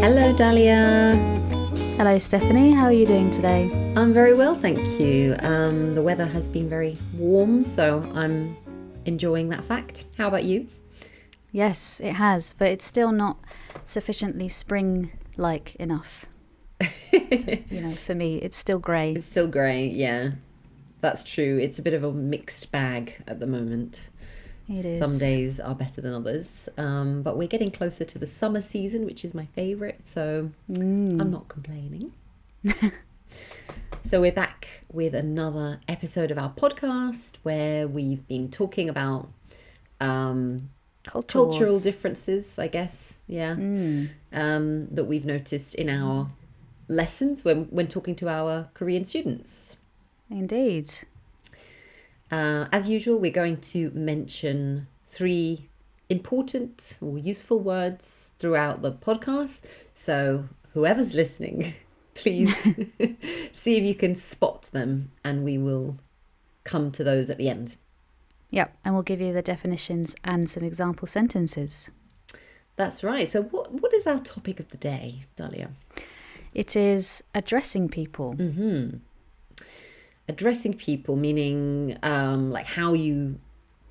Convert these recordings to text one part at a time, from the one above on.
Hello, Dahlia. Hello, Stephanie. How are you doing today? I'm very well, thank you. The weather has been very warm, so I'm enjoying that fact. How about you? Yes, it has, but it's still not sufficiently spring-like enough. For me, it's still grey. It's still grey, yeah. That's true. It's a bit of a mixed bag at the moment. It is. Some days are better than others, but we're getting closer to the summer season, which is my favourite, so I'm not complaining. So we're back with another episode of our podcast where we've been talking about cultural differences, I guess, that we've noticed in our lessons when talking to our Korean students. Indeed. As usual, we're going to mention 3 important or useful words throughout the podcast. So whoever's listening, please see if you can spot them, and we will come to those at the end. Yep, and we'll give you the definitions and some example sentences. That's right. So what is our topic of the day, Dahlia? It is addressing people. Mm-hmm. Addressing people, meaning like how you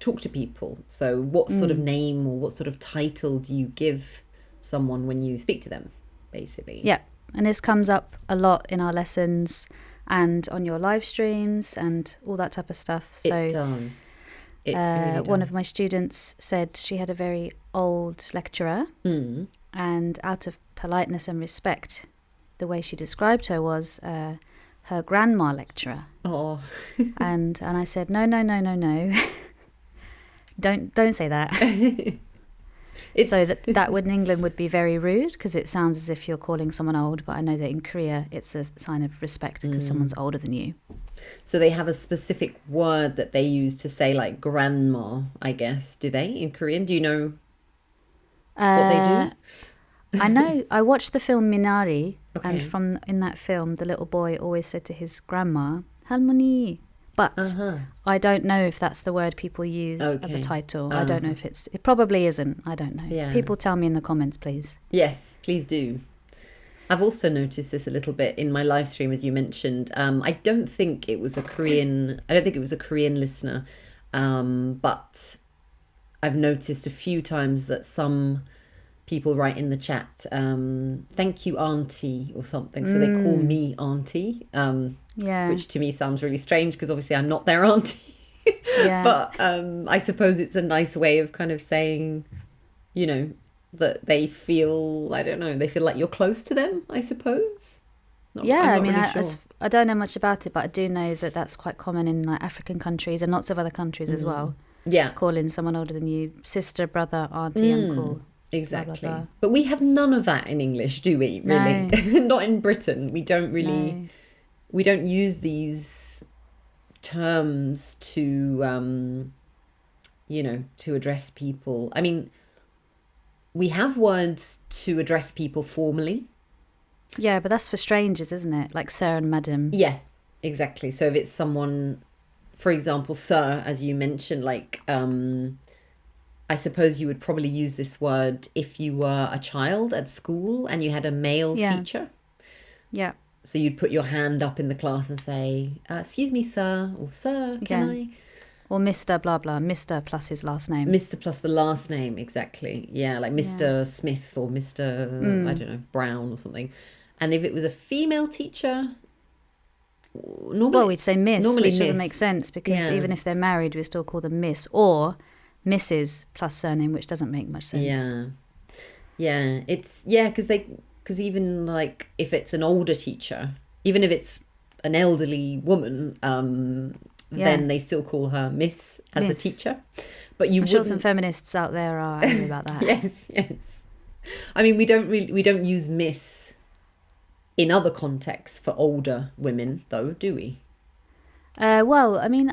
talk to people. So what sort of name or what sort of title do you give someone when you speak to them, basically? Yeah, and this comes up a lot in our lessons and on your live streams and all that type of stuff. So it does. It really does. One of my students said she had a very old lecturer, and out of politeness and respect, the way she described her was her grandma lecturer. Oh. and I said, no. Don't say that. So that would in England would be very rude, because it sounds as if you're calling someone old, but I know that in Korea it's a sign of respect because someone's older than you. So they have a specific word that they use to say, like grandma, I guess. Do they in Korean? Do you know what they do? I know. I watched the film Minari, and in that film, the little boy always said to his grandma, "할머니." But I don't know if that's the word people use as a title. I don't know if it probably isn't. I don't know. Yeah. People tell me in the comments, please. Yes, please do. I've also noticed this a little bit in my live stream, as you mentioned. I don't think it was a Korean listener, but I've noticed a few times that some people write in the chat, thank you, auntie, or something. So they call me auntie, which to me sounds really strange because obviously I'm not their auntie. But I suppose it's a nice way of kind of saying, that they feel, they feel like you're close to them, I suppose. I don't know much about it, but I do know that that's quite common in like African countries and lots of other countries as well. Yeah. Calling someone older than you sister, brother, auntie, uncle. Exactly. Blah, blah, blah. But we have none of that in English, do we? Really? No. Not in Britain. We don't really, we don't use these terms to, to address people. I mean, we have words to address people formally. Yeah, but that's for strangers, isn't it? Like sir and madam. Yeah, exactly. So if it's someone, for example, sir, as you mentioned, like, I suppose you would probably use this word if you were a child at school and you had a male teacher. Yeah. So you'd put your hand up in the class and say, excuse me, sir, or sir, can I? Or Mr. blah, blah, Mr. plus his last name. Mr. plus the last name, exactly. Yeah, like Mr. Smith or Mr. I don't know, Brown or something. And if it was a female teacher, normally... we'd say Miss, which doesn't make sense because even if they're married, we still call them Miss. Or Mrs. plus surname, which doesn't make much sense. Yeah. Because even like if it's an older teacher, even if it's an elderly woman, then they still call her Miss as a teacher. But I'm sure some feminists out there are angry about that. Yes. I mean, we don't use Miss in other contexts for older women, though, do we? Well, I mean,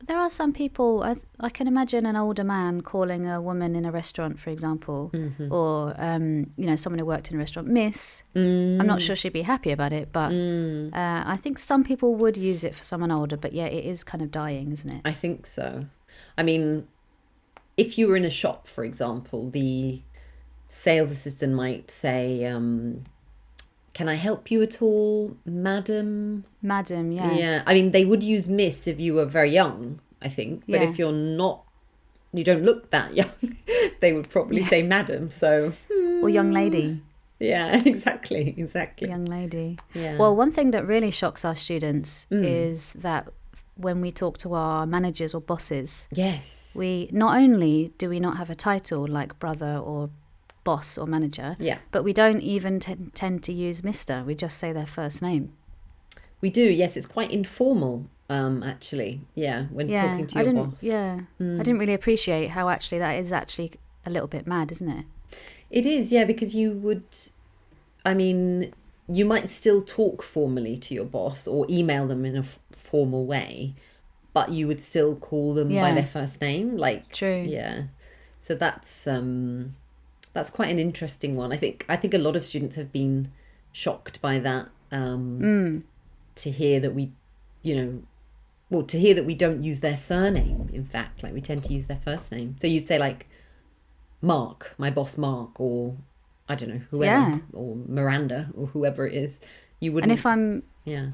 there are some people, I can imagine an older man calling a woman in a restaurant, for example, or, someone who worked in a restaurant, Miss. I'm not sure she'd be happy about it, but I think some people would use it for someone older, but yeah, it is kind of dying, isn't it? I think so. I mean, if you were in a shop, for example, the sales assistant might say, can I help you at all, madam? Madam, yeah. Yeah, I mean, they would use miss if you were very young, I think. But Yeah. if you're not, you don't look that young, they would probably say madam. So, Or young lady. yeah, exactly. Young lady. Yeah. Well, one thing that really shocks our students is that when we talk to our managers or bosses, Yes. we not only do we not have a title like brother or boss or manager, Yeah. but we don't even tend to use Mr. We just say their first name. We do, yes. It's quite informal, actually. Yeah, when talking to your boss. Yeah, I didn't really appreciate how actually that is actually a little bit mad, isn't it? It is, yeah, because you would, I mean, you might still talk formally to your boss or email them in a formal way, but you would still call them by their first name. Like, True. Yeah. So that's quite an interesting one. I think a lot of students have been shocked by that, to hear that we, to hear that we don't use their surname. In fact, like we tend to use their first name. So you'd say like Mark, my boss Mark, or I don't know, whoever, or Miranda, or whoever it is. You wouldn't. And if I'm, yeah,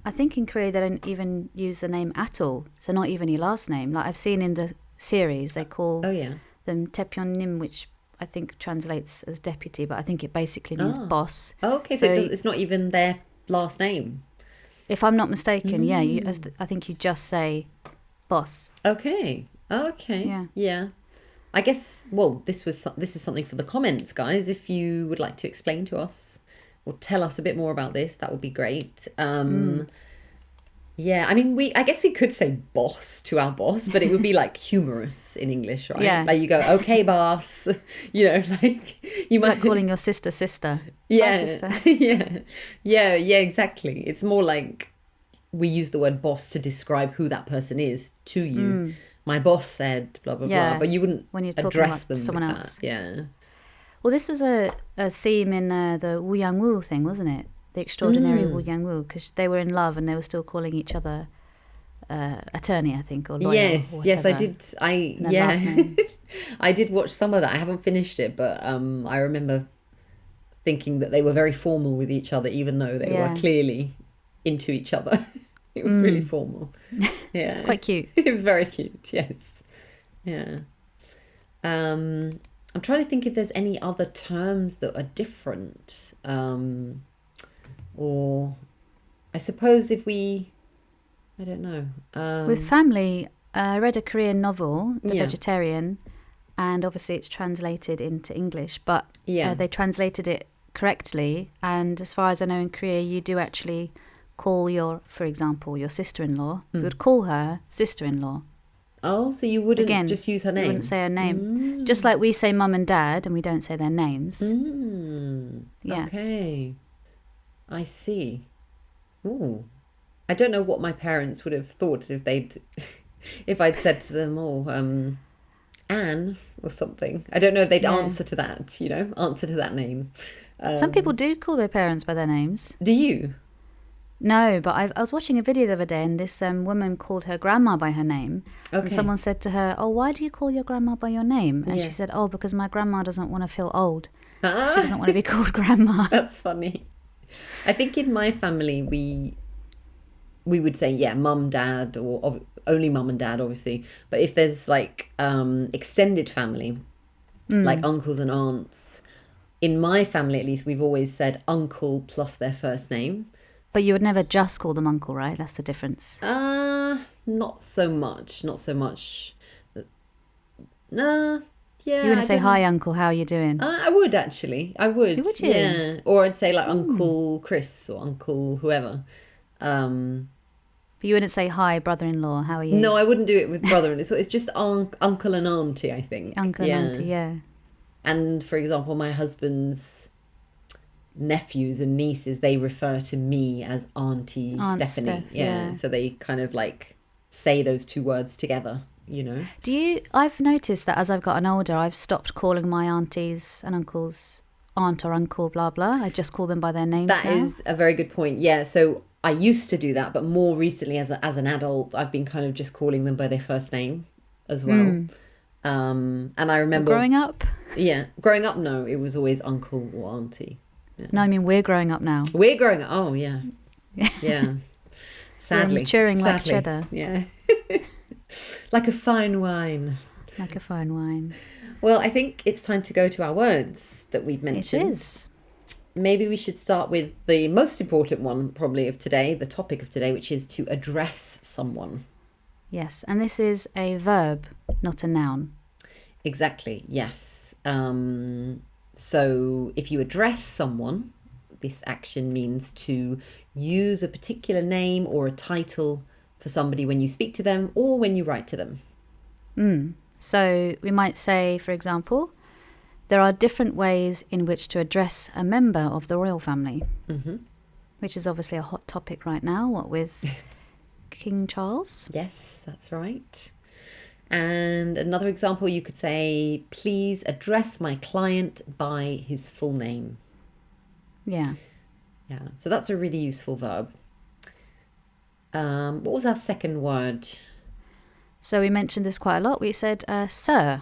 I think in Korea they don't even use the name at all. So not even your last name. Like I've seen in the series, they call them Taepyeonnim, which I think translates as deputy, but I think it basically means boss. Oh, okay, so it's not even their last name. If I'm not mistaken, I think you just say boss. Okay. Yeah. I guess, well, this is something for the comments, guys. If you would like to explain to us or tell us a bit more about this, that would be great. Yeah, I mean, I guess we could say boss to our boss, but it would be like humorous in English, right? Yeah. Like you go, okay, boss. Like you might like calling your sister. Yeah. Hi, sister. Yeah, exactly. It's more like we use the word boss to describe who that person is to you. My boss said blah blah blah, but you wouldn't when you're talking address about them someone with else. That. Yeah. Well, this was a theme in the Wu Yang Wu thing, wasn't it? The extraordinary Wu Yang Wu, because they were in love and they were still calling each other attorney, I think, or lawyer. Yes, or yes, I did. last name. I did watch some of that. I haven't finished it, but I remember thinking that they were very formal with each other, even though they were clearly into each other. It was really formal. Yeah, It's quite cute. It was very cute. Yes. Yeah. I'm trying to think if there's any other terms that are different. Or I suppose if we, I don't know. With family, I read a Korean novel, The Vegetarian, and obviously it's translated into English, but they translated it correctly. And as far as I know, in Korea, you do actually call for example, your sister-in-law. You would call her sister-in-law. Oh, so you wouldn't just use her name? You wouldn't say her name. Just like we say mum and dad and we don't say their names. Yeah. Okay. I see. Ooh. I don't know what my parents would have thought if I'd said to them, Anne or something. I don't know if they'd answer to that, answer to that name. Some people do call their parents by their names. Do you? No, but I was watching a video the other day and this woman called her grandma by her name. Okay. And someone said to her, oh, why do you call your grandma by your name? And she said, oh, because my grandma doesn't want to feel old. She doesn't want to be called grandma. That's funny. I think in my family, we would say, mum, dad, or only mum and dad, obviously. But if there's like extended family, like uncles and aunts, in my family at least, we've always said uncle plus their first name. But you would never just call them uncle, right? That's the difference. Not so much. Nah, yeah. You wouldn't say, hi, uncle, how are you doing? I would, actually. I would. Would you? Yeah. Or I'd say, like, Uncle Chris or Uncle whoever. But you wouldn't say, hi, brother-in-law, how are you? No, I wouldn't do it with brother. It's just uncle and auntie, I think. Uncle and auntie, yeah. And, for example, my husband's nephews and nieces, they refer to me as Auntie Stephanie. Yeah. So they kind of, like, say those two words together. I've noticed that as I've gotten older, I've stopped calling my aunties and uncles aunt or uncle, blah, blah. I just call them by their names That now. is a very good point. Yeah, so I used to do that, but more recently as an adult, I've been kind of just calling them by their first name as well. And I remember Growing up? Yeah, growing up, no, it was always uncle or auntie. Yeah. No, I mean we're growing up now. We're growing up. Oh, yeah. Yeah. Sadly. We're maturing like cheddar. Yeah. Like a fine wine. Like a fine wine. Well, I think it's time to go to our words that we've mentioned. It is. Maybe we should start with the most important one, probably, of today, the topic of today, which is to address someone. Yes, and this is a verb, not a noun. Exactly, yes. So if you address someone, this action means to use a particular name or a title for somebody when you speak to them or when you write to them. So we might say, for example, there are different ways in which to address a member of the royal family, which is obviously a hot topic right now, what with King Charles. Yes, that's right. And another example, you could say, please address my client by his full name. Yeah. Yeah, so that's a really useful verb. What was our second word? So we mentioned this quite a lot. We said sir.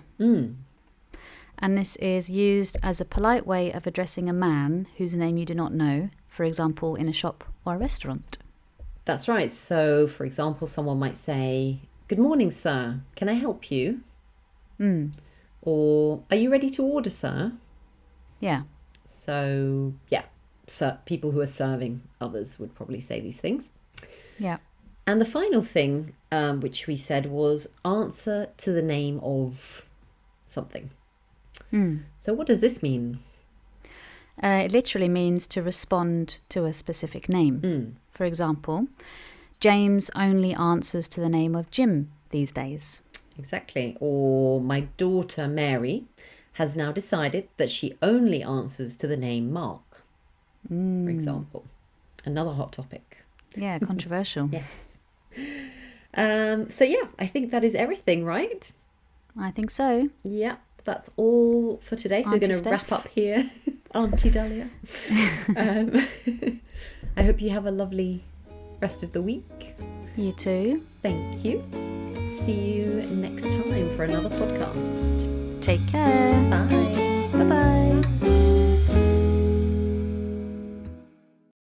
And this is used as a polite way of addressing a man whose name you do not know, for example, in a shop or a restaurant. That's right. So, for example, someone might say, "Good morning, sir. Can I help you?" Or, "Are you ready to order, sir?" Yeah. So, yeah, people who are serving others would probably say these things. Yeah. And the final thing, which we said, was answer to the name of something. So what does this mean? It literally means to respond to a specific name. For example, James only answers to the name of Jim these days. Exactly. Or my daughter Mary has now decided that she only answers to the name Mark, for example. Another hot topic. Yeah, controversial. Yes. So yeah, I think that is everything, right? I think so. Yeah, that's all for today. So Auntie we're going to wrap up here. Auntie Dahlia. I hope you have a lovely rest of the week. You too. Thank you. See you next time for another podcast. Take care. Bye. Bye-bye.